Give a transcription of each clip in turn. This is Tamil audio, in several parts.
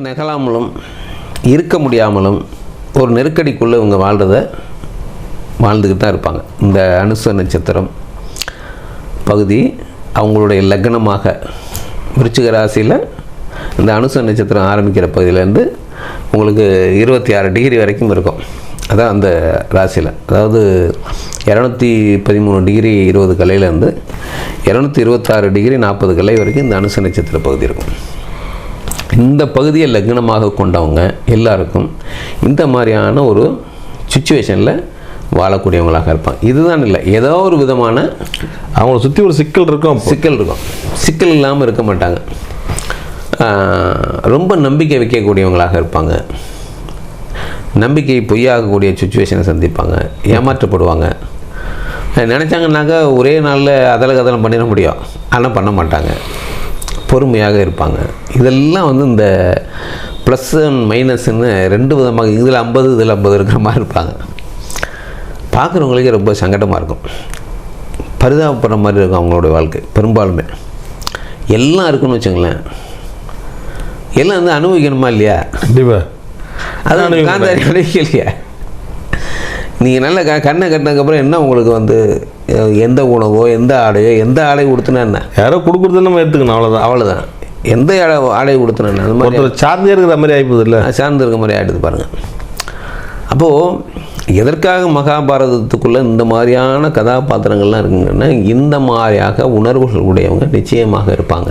நகலாமலும் இருக்க முடியாமலும் ஒரு நெருக்கடிக்குள்ளே இவங்க வாழ்ந்துக்கிட்டு தான் இருப்பாங்க. இந்த அனுச நட்சத்திரம் பகுதி அவங்களுடைய லக்னமாக விருச்சிக ராசியில் இந்த அனுச நட்சத்திரம் ஆரம்பிக்கிற பகுதியிலேருந்து உங்களுக்கு 26 டிகிரி வரைக்கும் இருக்கும். அதான் அந்த ராசியில், அதாவது 213 டிகிரி 20 கலையிலேருந்து 226 டிகிரி 40 கலை வரைக்கும் இந்த அனுச நட்சத்திர பகுதி இருக்கும். இந்த பகுதியை லக்னமாக கொண்டவங்க எல்லாருக்கும் இந்த மாதிரியான ஒரு சுச்சுவேஷனில் வாழக்கூடியவங்களாக இருப்பாங்க. இதுதான் இல்லை, ஏதோ ஒரு விதமான அவங்கள சுற்றி ஒரு சிக்கல் இருக்கும். சிக்கல் இல்லாமல் இருக்க மாட்டாங்க. ரொம்ப நம்பிக்கை வைக்கக்கூடியவங்களாக இருப்பாங்க. நம்பிக்கை பொய்யாகக்கூடிய சுச்சுவேஷனை சந்திப்பாங்க, ஏமாற்றப்படுவாங்க. நினச்சாங்கன்னாக்கா ஒரே நாளில் அதலம் பண்ணிட முடியும், ஆனால் பண்ண மாட்டாங்க. பொறுமையாக இருப்பாங்க. இதெல்லாம் இந்த ப்ளஸ் அண்ட் மைனஸ்ன்னு 2 விதமாக, இதில் 50 இதில் 50 இருக்கிற மாதிரி இருப்பாங்க. பார்க்குறவங்களுக்கு ரொம்ப சங்கடமாக இருக்கும், பரிதாபப்படுற மாதிரி இருக்கும் அவங்களோட வாழ்க்கை. பெரும்பாலுமே எல்லாம் இருக்குன்னு வச்சுங்களேன், எல்லாம் அனுபவிக்கணுமா இல்லையா? கண்டிப்பாக. அதான் காந்தாரி அனுபவிக்கலையா? நீங்கள் நல்ல கண்ணை கட்டினதுக்கப்புறம் என்ன உங்களுக்கு எந்த உணவோ எந்த ஆடை கொடுத்துனா என்ன, யாரோ கொடுக்குறது நம்ம எடுத்துக்கணும், அவ்வளோதான். எந்த ஆடை கொடுத்துனா அந்த மாதிரி சார்ந்தே இருக்கிற மாதிரி ஆகிப்போது இல்லை, சார்ந்து இருக்க மாதிரி ஆகிடுது பாருங்கள். அப்போது எதற்காக மகாபாரதத்துக்குள்ளே இந்த மாதிரியான கதாபாத்திரங்கள்லாம் இருக்குங்கன்னா, இந்த மாதிரியாக உணர்வுகள் உடையவங்க நிச்சயமாக இருப்பாங்க.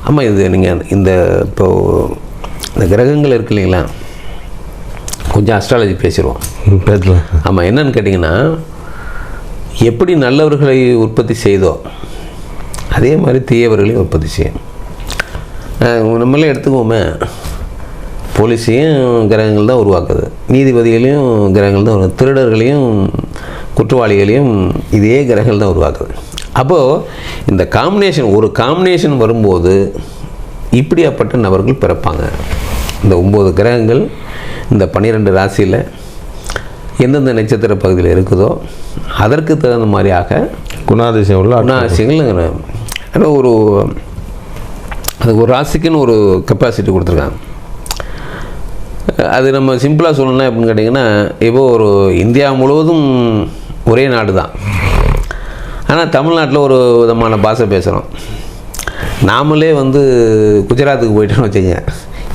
ஆமாம், இது நீங்கள் இப்போது இந்த கிரகங்கள் இருக்கு இல்லைங்களா, கொஞ்சம் அஸ்ட்ராலஜி பேசிடுவோம். ஆமாம், என்னன்னு கேட்டிங்கன்னா, எப்படி நல்லவர்களை உற்பத்தி செய்தோ அதே மாதிரி தீயவர்களையும் உற்பத்தி செய்யும். நம்மளே எடுத்துக்குவோமே, போலீஸையும் கிரகங்கள் தான் உருவாக்குது, நீதிபதிகளையும் கிரகங்கள் தான் உருவாக்குது, திருடர்களையும் குற்றவாளிகளையும் இதே கிரகங்கள் தான் உருவாக்குது. அப்போது இந்த ஒரு காம்பினேஷன் வரும்போது இப்படியாப்பட்ட நபர்கள் பிறப்பாங்க. இந்த 9 கிரகங்கள் இந்த 12 ராசியில் எந்தெந்த நட்சத்திர பகுதியில் இருக்குதோ அதற்கு தகுந்த மாதிரியாக குணாதிசயங்கள் அதுக்கு ஒரு ராசிக்குன்னு ஒரு கெப்பாசிட்டி கொடுத்துருக்காங்க. அது நம்ம சிம்பிளாக சொல்லணும்னா எப்படின்னு கேட்டிங்கன்னா, இப்போது இந்தியா முழுவதும் ஒரே நாடு தான், ஆனால் தமிழ்நாட்டில் ஒரு விதமான பாஷை பேசுகிறோம். நாமளே குஜராத்துக்கு போயிட்டோன்னு வச்சுங்க,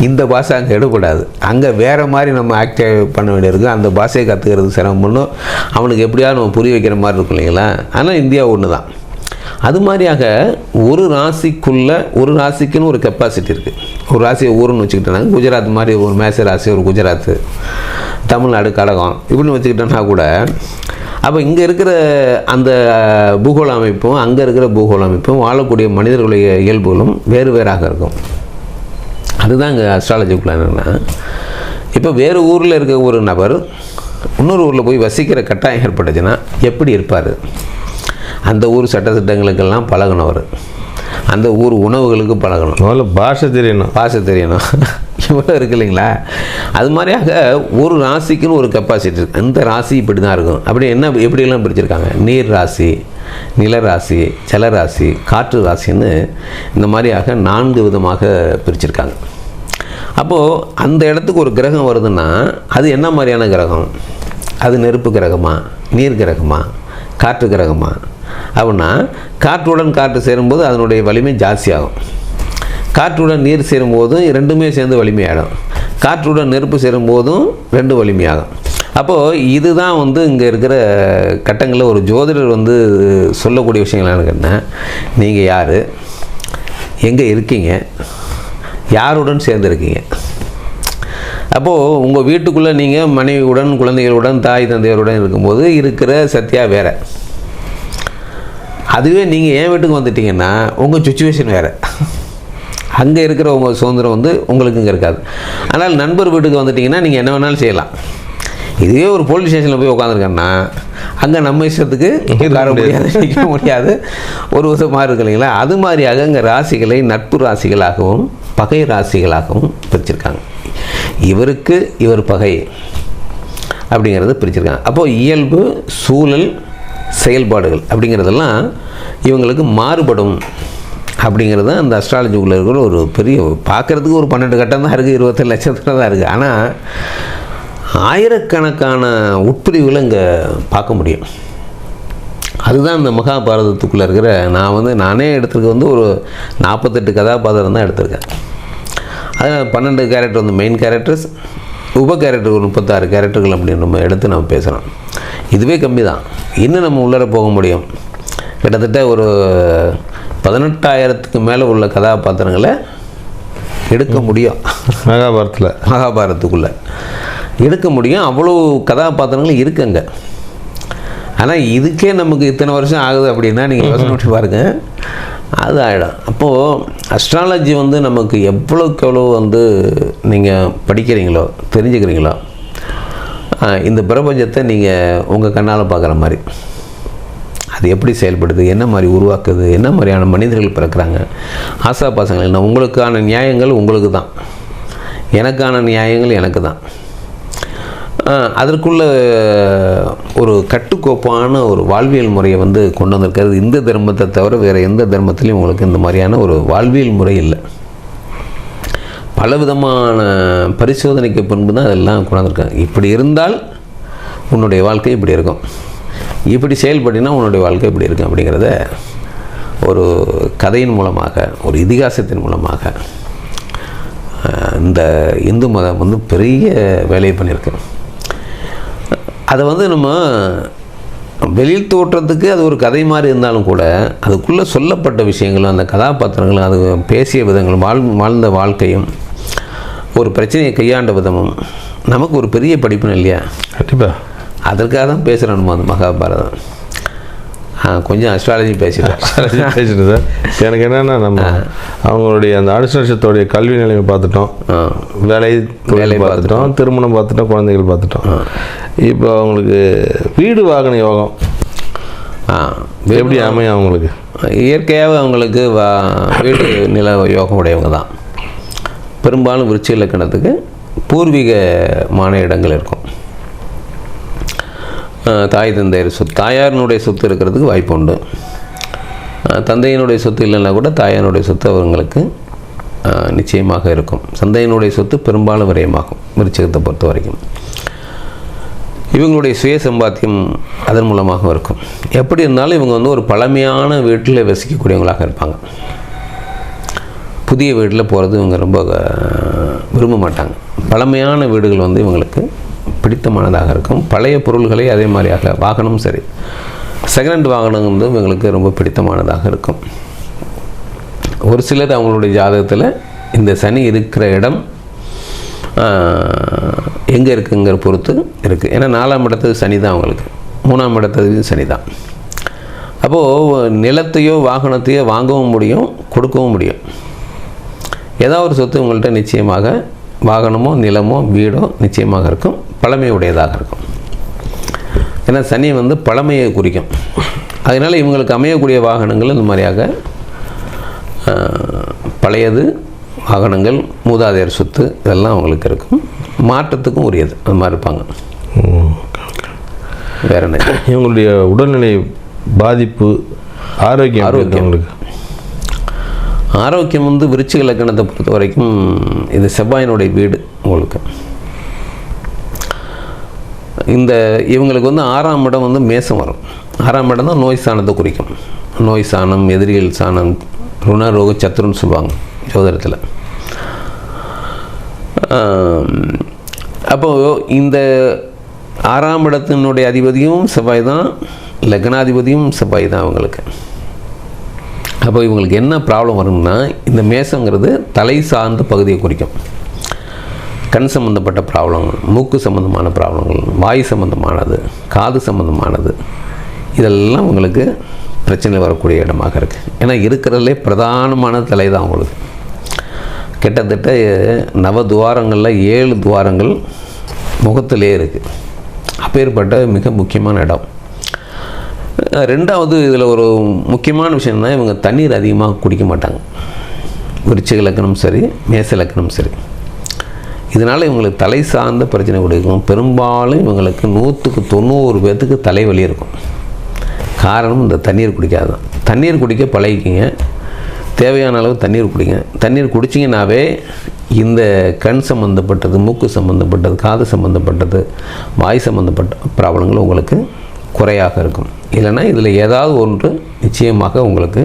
இந்த பாஷை அங்கே எடுக்கூடாது, அங்கே வேறு மாதிரி நம்ம ஆக்டிவ் பண்ண வேண்டியிருக்கு. அந்த பாஷையை கற்றுக்கிறது சிரமம் பண்ணும், அவனுக்கு எப்படியாவது நம்ம புரிய வைக்கிற மாதிரி இருக்கும் இல்லைங்களா. ஆனால் இந்தியா ஒன்று தான். அது மாதிரியாக ஒரு ராசிக்குன்னு ஒரு கெப்பாசிட்டி இருக்குது. ஒரு ராசியை ஊருன்னு வச்சுக்கிட்டோன்னா, குஜராத் மாதிரி ஒரு மேச ராசி ஒரு குஜராத்து, தமிழ்நாடு கடகம் இப்படின்னு வச்சுக்கிட்டோன்னா கூட, அப்போ இங்கே இருக்கிற அந்த பூகோள அமைப்பும் அங்கே இருக்கிற பூகோள அமைப்பும் வாழக்கூடிய மனிதர்களுடைய இயல்புகளும் வேறாக இருக்கும். அதுதான் இங்கே அஸ்ட்ராலஜிக்குள்ள என்னென்னா, இப்போ வேறு ஊரில் இருக்க ஒரு நபர் இன்னொரு ஊரில் போய் வசிக்கிற கட்டாயம் ஏற்பட்டுச்சுன்னா எப்படி இருப்பார்? அந்த ஊர் சட்டத்திட்டங்களுக்கெல்லாம் பழகணவர், அந்த ஊர் உணவுகளுக்கு பழகணும், முதல்ல பாஷை தெரியணும் இவ்வளோ இருக்கு இல்லைங்களா. அது மாதிரியாக ஒரு ராசிக்குன்னு ஒரு கெப்பாசிட்டி இருக்குது. இந்த ராசி இப்படி தான் இருக்கும். எப்படியெல்லாம் பிரிச்சிருக்காங்க, நீர் ராசி, நிலராசி, ஜலராசி, காற்று ராசின்னு இந்த மாதிரியாக 4 விதமாக பிரிச்சிருக்காங்க. அப்போது அந்த இடத்துக்கு ஒரு கிரகம் வருதுன்னா அது என்ன மாதிரியான கிரகம்? அது நெருப்பு கிரகமா, நீர் கிரகமா, காற்று கிரகமா? அப்படின்னா காற்றுடன் காற்று சேரும்போது அதனுடைய வலிமை ஜாஸ்தியாகும், காற்றுடன் நீர் சேரும்போதும் 2மே சேர்ந்து வலிமையாகும், காற்றுடன் நெருப்பு சேரும்போதும் 2 வலிமையாகும். அப்போது இதுதான் இங்கே இருக்கிற கட்டங்களில் ஒரு ஜோதிடர் சொல்லக்கூடிய விஷயங்கள் என்னன்னு கேட்டால், நீங்கள் யார், எங்கே இருக்கீங்க, யாருடன் சேர்ந்துருக்கீங்க. அப்போது உங்கள் வீட்டுக்குள்ளே நீங்கள் மனைவியுடன், குழந்தைகளுடன், தாய் தந்தையருடன் இருக்கும்போது இருக்கிற சத்யா வேறு. அதுவே நீங்கள் என் வீட்டுக்கு வந்துட்டீங்கன்னா உங்கள் சுச்சுவேஷன் வேறு. அங்கே இருக்கிற உங்கள் சுதந்திரம் உங்களுக்கு இங்கே இருக்காது. ஆனால் நண்பர் வீட்டுக்கு வந்துட்டிங்கன்னா நீங்கள் என்ன வேணாலும் செய்யலாம். இதுவே ஒரு போலீஸ் ஸ்டேஷனில் போய் உட்காந்துருக்கேன்னா அங்கே நம்ம இஷ்டத்துக்கு உட்கார முடியாது, நிற்க முடியாது, ஒரு விதமாக இருக்கு இல்லைங்களா. அது மாதிரியாக அங்கே ராசிகளை நட்பு ராசிகளாகவும் பகை ராசிகளாகவும் பிரிச்சிருக்காங்க. இவருக்கு இவர் பகை அப்படிங்கிறத பிரிச்சிருக்காங்க. அப்போது இயல்பு, சூழல், செயல்பாடுகள் அப்படிங்கிறதெல்லாம் இவங்களுக்கு மாறுபடும் அப்படிங்கிறது தான் அந்த அஸ்ட்ராலஜிக்குள்ளே இருக்கிற ஒரு பெரிய, பார்க்குறதுக்கு ஒரு 12 கட்டம் தான் இருக்குது, 27 நட்சத்திரம் தான் இருக்குது. ஆனால் ஆயிரக்கணக்கான உட்பிரிவுகளை இங்கே பார்க்க முடியும். அதுதான் இந்த மகாபாரதத்துக்குள்ளே இருக்கிற, நானே எடுத்துருக்க ஒரு 48 கதாபாத்திரம் தான் எடுத்திருக்கேன். அதில் 12 கேரக்டர் வந்து மெயின் கேரக்டர்ஸ், உப கேரக்டர் ஒரு 36 கேரக்டர்கள் அப்படின்னு நம்ம எடுத்து நம்ம பேசுகிறோம். இதுவே கம்மி தான். இன்னும் நம்ம உள்ளர போக முடியும். கிட்டத்தட்ட ஒரு 18,000க்கு மேலே உள்ள கதாபாத்திரங்களை எடுக்க முடியும் மகாபாரதத்துக்குள்ளே எடுக்க முடியும். அவ்வளோ கதாபாத்திரங்கள் இருக்குங்க. ஆனால் இதுக்கே நமக்கு இத்தனை வருஷம் ஆகுது அப்படின்னா நீங்கள் யோசனை பண்ணி பாருங்கள், அது ஆகிடும். அப்போது அஸ்ட்ராலஜி வந்து நமக்கு எவ்வளோக்கு எவ்வளோ வந்து நீங்கள் படிக்கிறீங்களோ தெரிஞ்சுக்கிறீங்களோ, இந்த பிரபஞ்சத்தை நீங்கள் உங்கள் கண்ணால் பார்க்குற மாதிரி அது எப்படி செயல்படுது, என்ன மாதிரி உருவாக்குது, என்ன மாதிரியான மனிதர்கள் பிறக்கிறாங்க, ஆசா பாசங்கள் என்ன, உங்களுக்கான நியாயங்கள் உங்களுக்கு தான், எனக்கான நியாயங்கள் எனக்கு தான். அதற்குள்ள ஒரு கட்டுக்கோப்பான ஒரு வாழ்வியல் முறையை வந்து கொண்டு வந்திருக்கிறது. இந்த தர்மத்தை தவிர வேறு எந்த தர்மத்திலையும் உங்களுக்கு இந்த மாதிரியான ஒரு வாழ்வியல் முறை இல்லை. பலவிதமான பரிசோதனைக்கு பின்பு தான் அதெல்லாம் கொண்டு வந்திருக்காங்க. இப்படி இருந்தால் உன்னுடைய வாழ்க்கை இப்படி இருக்கும், இப்படி செயல்படினா உன்னுடைய வாழ்க்கை இப்படி இருக்கும் அப்படிங்கிறத ஒரு கதையின் மூலமாக, ஒரு இதிகாசத்தின் மூலமாக இந்த இந்து மதம் வந்து பெரிய வேலையை பண்ணியிருக்கு. அதை வந்து நம்ம வெளியில் தோற்றத்துக்கு அது ஒரு கதை மாதிரி இருந்தாலும் கூட அதுக்குள்ளே சொல்லப்பட்ட விஷயங்களும், அந்த கதாபாத்திரங்களும், அது பேசிய விதங்களும், வாழ்ந்த வாழ்க்கையும், ஒரு பிரச்சனையை கையாண்ட விதமும் நமக்கு ஒரு பெரிய படிப்புன்னு இல்லையா? கண்டிப்பாக. அதற்காக தான் பேசுகிறேன் நம்ம அந்த மகாபாரதம். கொஞ்சம் அஸ்ட்ராலஜி பேசிட்டேன் சார். எனக்கு என்னென்னா, நம்ம அவங்களுடைய அந்த அனுசரிஷத்தோடைய கல்வி நிலைமை பார்த்துட்டோம், வேலை பார்த்துட்டோம், திருமணம் பார்த்துட்டோம், குழந்தைகள் பார்த்துட்டோம். இப்போ அவங்களுக்கு வீடு வாகன யோகம் எப்படி அமையும்? அவங்களுக்கு இயற்கையாகவே அவங்களுக்கு வீடு நில யோகம் உடையவங்க தான். பெரும்பாலும் விருச்சிக இலக்கணத்துக்கு பூர்வீகமான இடங்கள் இருக்கும். தாய் தந்தையர் சொத்து, தாயாரினுடைய சொத்து இருக்கிறதுக்கு வாய்ப்பு உண்டு. தந்தையினுடைய சொத்து இல்லைன்னா கூட தாயாரினுடைய சொத்து அவங்களுக்கு நிச்சயமாக இருக்கும். தந்தையினுடைய சொத்து பெரும்பாலும் விரயமாகும் விருச்சிகத்தை பொறுத்த வரைக்கும். இவங்களுடைய சுய சம்பாத்தியம் அதன் மூலமாக இருக்கும். எப்படி இருந்தாலும் இவங்க வந்து ஒரு பழமையான வீட்டில் வசிக்கக்கூடியவங்களாக இருப்பாங்க. புதிய வீட்டில் போகிறது இவங்க ரொம்ப விரும்ப மாட்டாங்க. பழமையான வீடுகள் வந்து இவங்களுக்கு பிடித்தமானதாக இருக்கும். பழைய பொருள்களை அதே மாதிரியாக, வாகனம் சரி, செகண்ட் வாகனம் வந்து இவங்களுக்கு ரொம்ப பிடித்தமானதாக இருக்கும். ஒரு சிலர் அவங்களுடைய ஜாதகத்தில் இந்த சனி இருக்கிற இடம் எங்கே இருக்குங்கிற பொறுத்து இருக்குது. ஏன்னா 4ஆம் இடத்துக்கு சனி தான் அவங்களுக்கு, 3ஆம் இடத்துக்கு சனி தான். அப்போது நிலத்தையோ வாகனத்தையோ வாங்கவும் முடியும், கொடுக்கவும் முடியும். ஏதாவது ஒரு சொத்து உங்கள்கிட்ட நிச்சயமாக, வாகனமோ நிலமோ வீடோ நிச்சயமாக இருக்கும், பழமையுடையதாக இருக்கும். ஏன்னா சனி வந்து பழமையை குறிக்கும். அதனால் இவங்களுக்கு அமையக்கூடிய வாகனங்கள் இந்த மாதிரியாக பழையது வாகனங்கள், மூதாதையர் சொத்து, இதெல்லாம் அவங்களுக்கு இருக்கும். மாற்றத்துக்கும் உரியது, அது மாதிரி இருப்பாங்க. வேற என்ன? இவங்களுடைய உடல்நிலை பாதிப்பு, ஆரோக்கியம் அவங்களுக்கு ஆரோக்கியம் வந்து விருச்சிக இலக்கணத்தை பொறுத்த வரைக்கும் இது செவ்வாயினுடைய வீடு. உங்களுக்கு இந்த இவங்களுக்கு வந்து 6ஆம் இடம் வந்து மேசம் வரும். 6ஆம் இடம் தான் நோய் சாணத்தை குறிக்கும். நோய் சாணம், எதிரிகள் சாணம், ருணரோக சத்துருன்னு சொல்லுவாங்க ஜோதிடத்தில். அப்போது இந்த 6ஆம் இடத்தினுடைய அதிபதியும் செவ்வாய் தான், லக்னாதிபதியும் செவ்வாய் தான் அவங்களுக்கு. அப்போ இவங்களுக்கு என்ன ப்ராப்ளம் வரும்னா, இந்த மேசங்கிறது தலை சார்ந்த பகுதியை குறிக்கும். கண் சம்மந்தப்பட்ட ப்ராப்ளங்கள், மூக்கு சம்மந்தமான ப்ராப்ளங்கள், வாய் சம்மந்தமானது, காது சம்மந்தமானது, இதெல்லாம் உங்களுக்கு பிரச்சனை வரக்கூடிய இடமாக இருக்குது. ஏன்னா இருக்கிறதுலே பிரதானமான தலை தான் உங்களுக்கு. கிட்டத்தட்ட 9 துவாரங்களில் 7 துவாரங்கள் முகத்திலே இருக்குது. அப்பேற்பட்ட மிக முக்கியமான இடம். ரெண்டாவது இதில் ஒரு முக்கியமான விஷயம்னா, இவங்க தண்ணீர் அதிகமாக குடிக்க மாட்டாங்க. விருச்சிக இலக்கணம் சரி, மேச இலக்கணம் சரி. இதனால் இவங்களுக்கு தலை சார்ந்த பிரச்சனை கொடுக்கும். பெரும்பாலும் இவங்களுக்கு 100க்கு 90 பேர்த்துக்கு தலைவலி இருக்கும். காரணம் இந்த தண்ணீர் குடிக்காது தான். தண்ணீர் குடிக்க பழகிக்கிங்க. தேவையான அளவு தண்ணீர் குடிங்க. தண்ணீர் குடிச்சிங்கனாவே இந்த கண் சம்மந்தப்பட்டது, மூக்கு சம்மந்தப்பட்டது, காது சம்மந்தப்பட்டது, வாய் சம்மந்தப்பட்ட ப்ராப்ளங்கள் உங்களுக்கு குறையாக இருக்கும். இல்லைன்னா இதில் ஏதாவது ஒன்று நிச்சயமாக உங்களுக்கு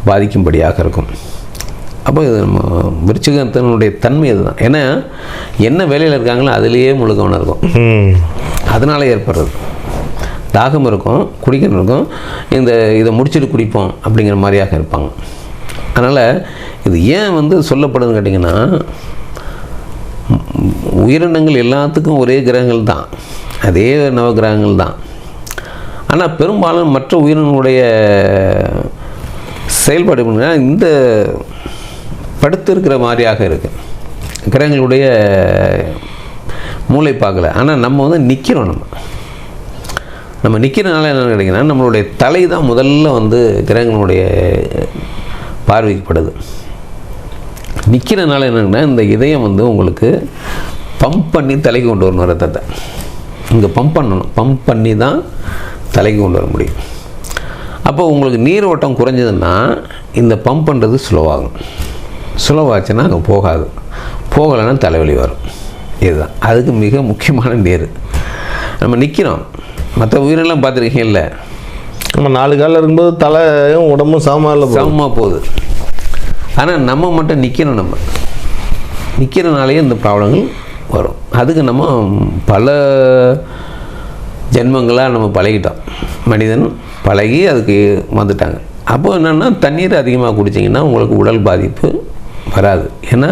பாதிக்கும்படியாக இருக்கும். அப்போ இது நம்ம விருச்சிகத்தினுடைய தன்மை அதுதான். ஏன்னா என்ன வேலையில் இருக்காங்களோ அதிலேயே முழு கவனம் இருக்கும். அதனால் ஏற்படுறது தாகம் இருக்கும், குடிக்கணும் இருக்கும், இதை முடிச்சுட்டு குடிப்போம் அப்படிங்கிற மாதிரியாக இருப்பாங்க. அதனால் இது ஏன் சொல்லப்படுதுன்னு கேட்டிங்கன்னா, உயிரினங்கள் எல்லாத்துக்கும் ஒரே கிரகங்கள் தான், அதே நவகிரகங்கள் தான். ஆனால் பெரும்பாலும் மற்ற உயிரினங்களுடைய செயல்பாடு எப்படின்னா இந்த படுத்து இருக்கிற மாதிரியாக இருக்குது. கிரகங்களுடைய மூளை பார்க்கல. ஆனால் நம்ம நிற்கிறோம். நம்ம நிற்கிறனால என்ன கிடைக்குன்னா, நம்மளுடைய தலை தான் முதல்ல கிரகங்களுடைய பார்வைப்படுது. நிற்கிறனால என்னன்னா, இந்த இதயம் உங்களுக்கு பம்ப் பண்ணி தலைக்கு கொண்டு வரணும். ரத்தத்தை இங்கே பம்ப் பண்ணணும். பம்ப் பண்ணி தான் தலைக்கு கொண்டு வர முடியும். அப்போ உங்களுக்கு நீர் ஓட்டம் குறைஞ்சதுன்னா இந்த பம்ப் பண்ணுறது ஸ்லோவாகும். ஸ்லோவாச்சுன்னா அங்கே போகாது. போகலைன்னா தலைவலி வரும். இதுதான் அதுக்கு மிக முக்கியமான நீர். நம்ம நிற்கிறோம். மற்ற உயிரெல்லாம் பார்த்துருக்கீங்கல்ல, நம்ம 4 காலில் இருக்கும்போது தலையும் உடம்பும் சமமாக போகுது. ஆனால் நம்ம மட்டும் நிற்கணும். நம்ம நிற்கிறனாலேயே இந்த ப்ராப்ளங்கள் வரும். அதுக்கு நம்ம பல ஜென்மங்களாக நம்ம பழகிட்டோம். மனிதன் பழகி அதுக்கு வந்துட்டாங்க. அப்போது என்னென்னா, தண்ணீர் அதிகமாக குடிச்சிங்கன்னா உங்களுக்கு உடல் பாதிப்பு வராது. ஏன்னா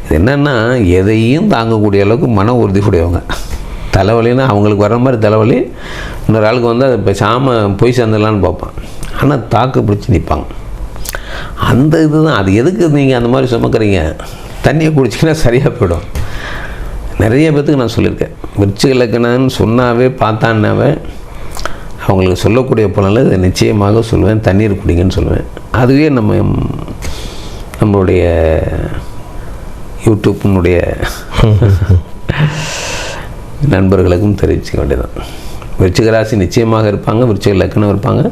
இது என்னென்னா, எதையும் தாங்கக்கூடிய அளவுக்கு மன உறுதி உடையவங்க. தலைவலின்னா அவங்களுக்கு வர்ற மாதிரி தலைவலி இன்னொரு ஆளுக்கு அது பேசாமல் போய் சேர்ந்துடலான்னு பார்ப்பான். ஆனால் தாக்கு பிடிச்சி நிற்பாங்க. அந்த இதுதான். அது எதுக்கு நீங்கள் அந்த மாதிரி சுமக்கிறீங்க? தண்ணியை குடிச்சிங்கன்னா சரியாக போயிடும். நிறைய பேர்த்துக்கு நான் சொல்லியிருக்கேன். விருச்சிக லக்னம்னு சொன்னாவே பார்த்தான்னாவே அவங்களுக்கு சொல்லக்கூடிய பலனில் இதை நிச்சயமாக சொல்லுவேன். தண்ணீர் குடிங்கன்னு சொல்லுவேன். அதுவே நம்மளுடைய யூடியூப்பினுடைய நண்பர்களுக்கும் தெரிவிச்சுக்க வேண்டியதான். விருச்சிக ராசி நிச்சயமாக இருப்பாங்க, விருச்சிக லக்னம் இருப்பாங்க.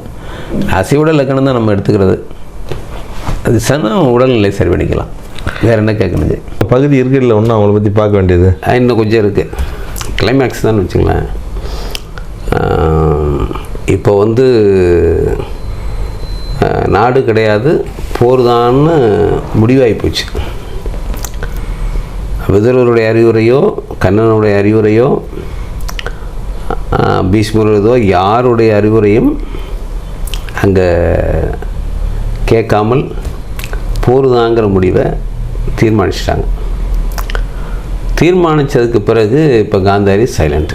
ராசியோட லக்னம் தான் நம்ம எடுத்துக்கிறது. அது உடல்நிலை சரி பண்ணிக்கலாம். வேறு என்ன கேட்கணும்? பகுதி இருக்குல்ல, ஒன்றும் அவங்கள பற்றி பார்க்க வேண்டியது இன்னும் கொஞ்சம் இருக்குது. கிளைமேக்ஸ் தான் வச்சுங்களேன். இப்போ நாடு கிடையாது, போர் தான்னு முடிவாகி போச்சு. விதுரருடைய அறிவுரையோ, கண்ணனுடைய அறிவுரையோ, பீஷ்மரதோ யாருடைய அறிவுரையும் அங்கே கேட்காமல் போருதாங்கிற முடிவை தீர்மானிச்சிட்டாங்க. தீர்மானித்ததுக்கு பிறகு இப்போ காந்தாரி சைலண்ட்.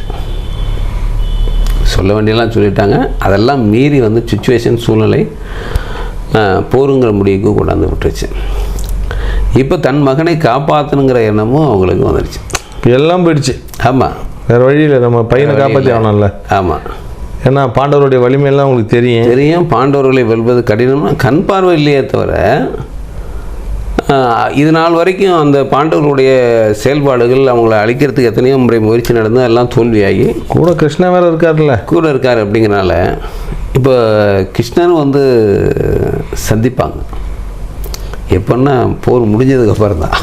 சொல்ல வேண்டியெல்லாம் சொல்லிட்டாங்க. அதெல்லாம் மீறி சுச்சுவேஷன், சூழ்நிலை போருங்கிற முடிவுக்கு கொண்டாந்து விட்டுருச்சு. இப்போ தன் மகனை காப்பாற்றணுங்கிற எண்ணமும் அவங்களுக்கு வந்துடுச்சு. எல்லாம் போயிடுச்சு. ஆமாம், வேறு வழியில் நம்ம பையனை காப்பாற்றி ஆகணும்ல. ஆமாம், ஏன்னா பாண்டவருடைய வலிமையெல்லாம் உங்களுக்கு தெரியும். பாண்டவர்களை வெல்வது கடினம்னா கண் பார்வை இல்லையே தவிர, இது நாள் வரைக்கும் அந்த பாண்டவர்களுடைய செயல்பாடுகள் அவங்கள அழிக்கிறதுக்கு எத்தனையோ முறை முயற்சி நடந்து எல்லாம் தோல்வியாகி, கூட கிருஷ்ணன் வேறு இருக்கார்ல, கூட இருக்கார். அப்படிங்கிறனால இப்போ கிருஷ்ணன் சந்திப்பாங்க. எப்போன்னா போர் முடிஞ்சதுக்கப்புறம் தான்.